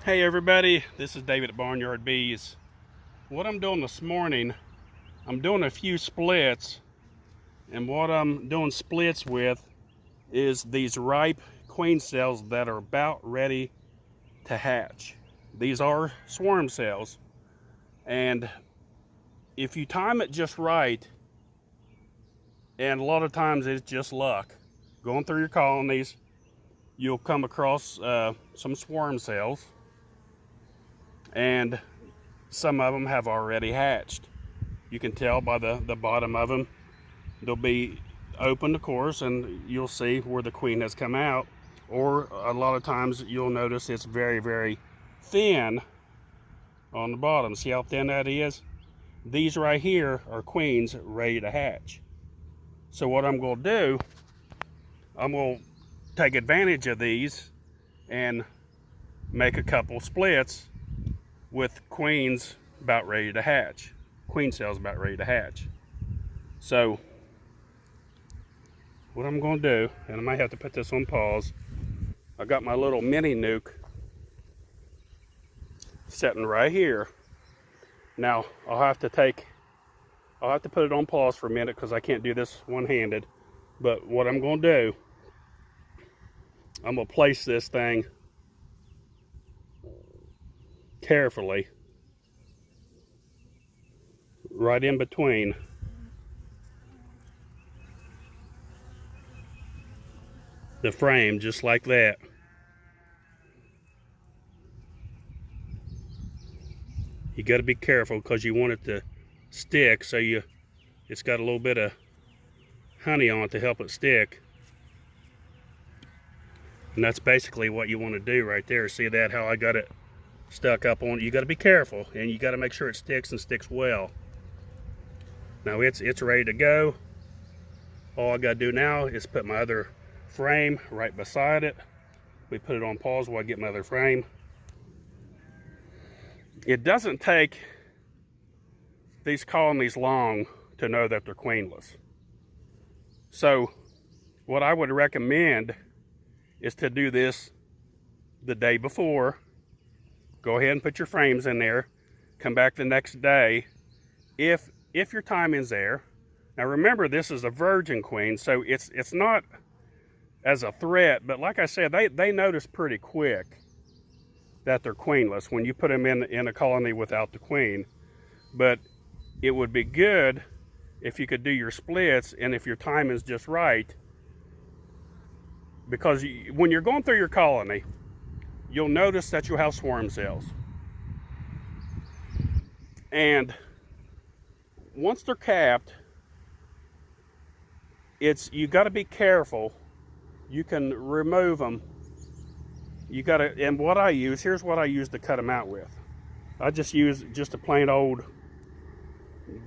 Hey everybody, this is David at BarnYard Bees. What I'm doing this morning, I'm doing a few splits, and what I'm doing splits with is these ripe queen cells that are about ready to hatch. These are swarm cells, and if you time it just right, and a lot of times it's just luck, going through your colonies, you'll come across some swarm cells, and some of them have already hatched. You can tell by the bottom of them. They'll be open, of course, and you'll see where the queen has come out. Or a lot of times you'll notice it's very, very thin on the bottom. See how thin that is? These right here are queens ready to hatch. So what I'm going to do, I'm going to take advantage of these and make a couple splits with queens about ready to hatch, queen cells about ready to hatch. So what I'm going to do, and I might have to put this on pause, I got my little mini nuke sitting right here. Now I'll have to put it on pause for a minute because I can't do this one-handed. But what I'm going to do, I'm going to place this thing carefully right in between the frame, just like that. You got to be careful because you want it to stick, so it's got a little bit of honey on it to help it stick. And that's basically what you want to do right there. See that, how I got it stuck up on it? You got to be careful, and you got to make sure it sticks and sticks well. Now it's ready to go. All I got to do now is put my other frame right beside it. We put it on pause while I get my other frame. It doesn't take these colonies long to know that they're queenless. So what I would recommend is to do this the day before. Go ahead and put your frames in there. Come back the next day if your timing's there. Now remember, this is a virgin queen, so it's not as a threat, but like I said, they notice pretty quick that they're queenless when you put them in a colony without the queen. But it would be good if you could do your splits, and if your timing is just right, because when you're going through your colony, you'll notice that you'll have swarm cells. And once they're capped, you got to be careful. You can remove them. You got to, and what I use, here's what I use to cut them out with. I just use a plain old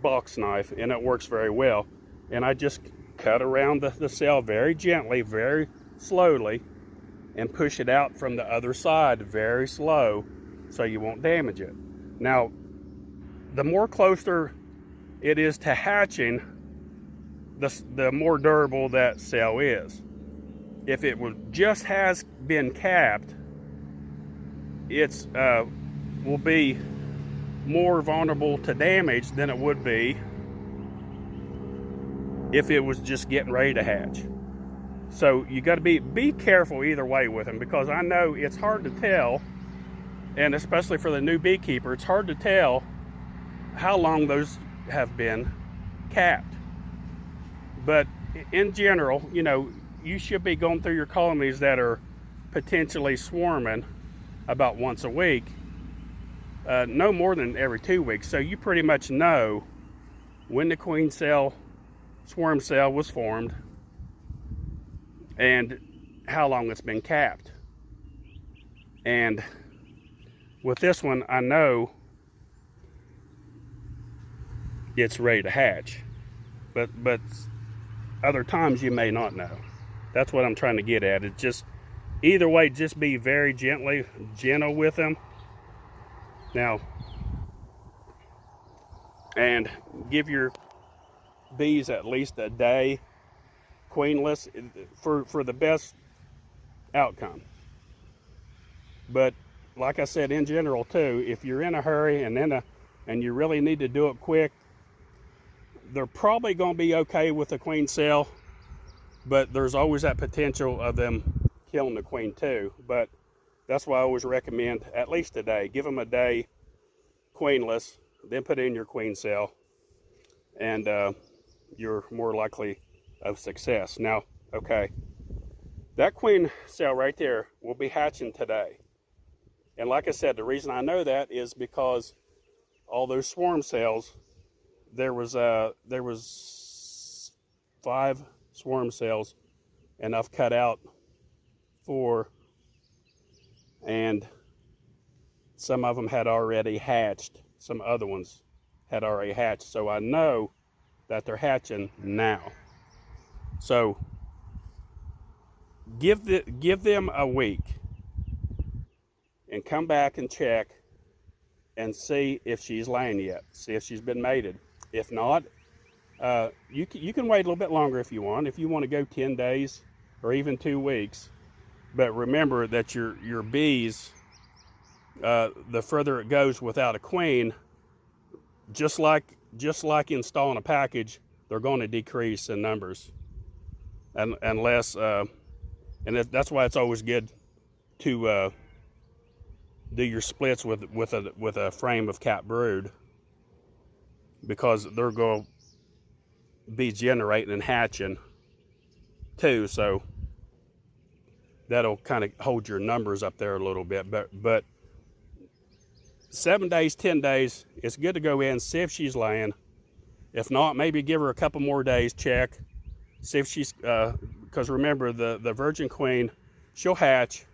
box knife, and it works very well. And I just cut around the cell very gently, very slowly, and push it out from the other side very slow so you won't damage it. Now, the more closer it is to hatching, the more durable that cell is. If it has been capped, it's will be more vulnerable to damage than it would be if it was just getting ready to hatch. So you got to be careful either way with them, because I know it's hard to tell, and especially for the new beekeeper, it's hard to tell how long those have been capped. But in general, you know, you should be going through your colonies that are potentially swarming about once a week, no more than every 2 weeks. So you pretty much know when the queen cell, swarm cell was formed, and how long it's been capped. And with this one, I know it's ready to hatch, but other times you may not know. That's what I'm trying to get at. It's just, either way, just be very gentle with them. Now, and give your bees at least a day queenless for the best outcome. But like I said, in general too, if you're in a hurry and you really need to do it quick, they're probably going to be okay with the queen cell, but there's always that potential of them killing the queen too. But that's why I always recommend at least a day. Give them a day queenless, then put in your queen cell, and you're more likely of success. Now, okay, that queen cell right there will be hatching today. And like I said, the reason I know that is because all those swarm cells, there was 5 swarm cells, and I've cut out 4, and some of them had already hatched. Some other ones had already hatched, so I know that they're hatching now. So give them a week and come back and check and see if she's laying yet. See if she's been mated. If not, you can wait a little bit longer if you want. If you want to go 10 days or even 2 weeks. But remember that your bees, the further it goes without a queen, just like installing a package, they're going to decrease in numbers, unless that's why it's always good to do your splits with a frame of capped brood, because they're going to be generating and hatching too, so that'll kind of hold your numbers up there a little bit. But 7 days, 10 days, it's good to go in, see if she's laying. If not, maybe give her a couple more days, check, see if she's, because remember, the virgin queen, she'll hatch,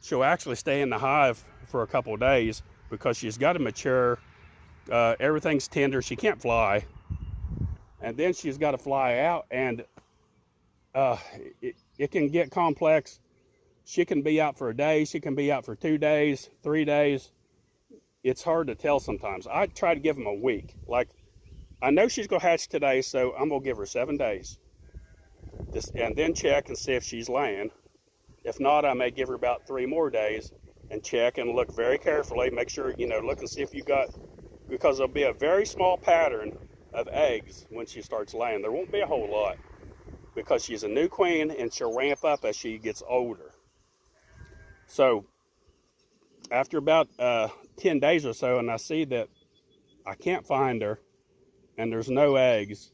she'll actually stay in the hive for a couple of days because she's got to mature, everything's tender, she can't fly, and then she's got to fly out, and it can get complex. She can be out for a day, she can be out for 2 days, 3 days. It's hard to tell sometimes. I try to give them a week. Like, I know she's gonna hatch today, so I'm gonna give her 7 days. And then check and see if she's laying. If not, I may give her about 3 more days and check and look very carefully. Make sure, look and see if you got, because there'll be a very small pattern of eggs when she starts laying. There won't be a whole lot because she's a new queen and she'll ramp up as she gets older. So after about 10 days or so, and I see that I can't find her and there's no eggs,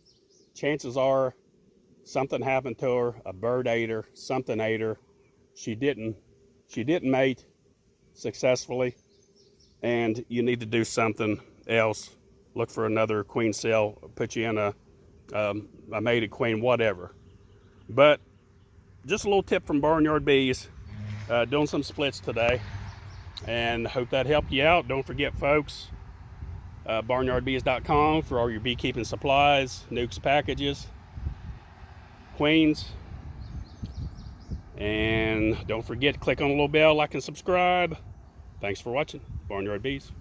chances are something happened to her, a bird ate her, something ate her. She didn't mate successfully, and you need to do something else. Look for another queen cell, put you in a mated queen, whatever. But just a little tip from Barnyard Bees, doing some splits today, and hope that helped you out. Don't forget, folks, BarnYardBees.com for all your beekeeping supplies, nukes, packages, queens. And don't forget to click on the little bell, like and subscribe. Thanks for watching. Barnyard Bees.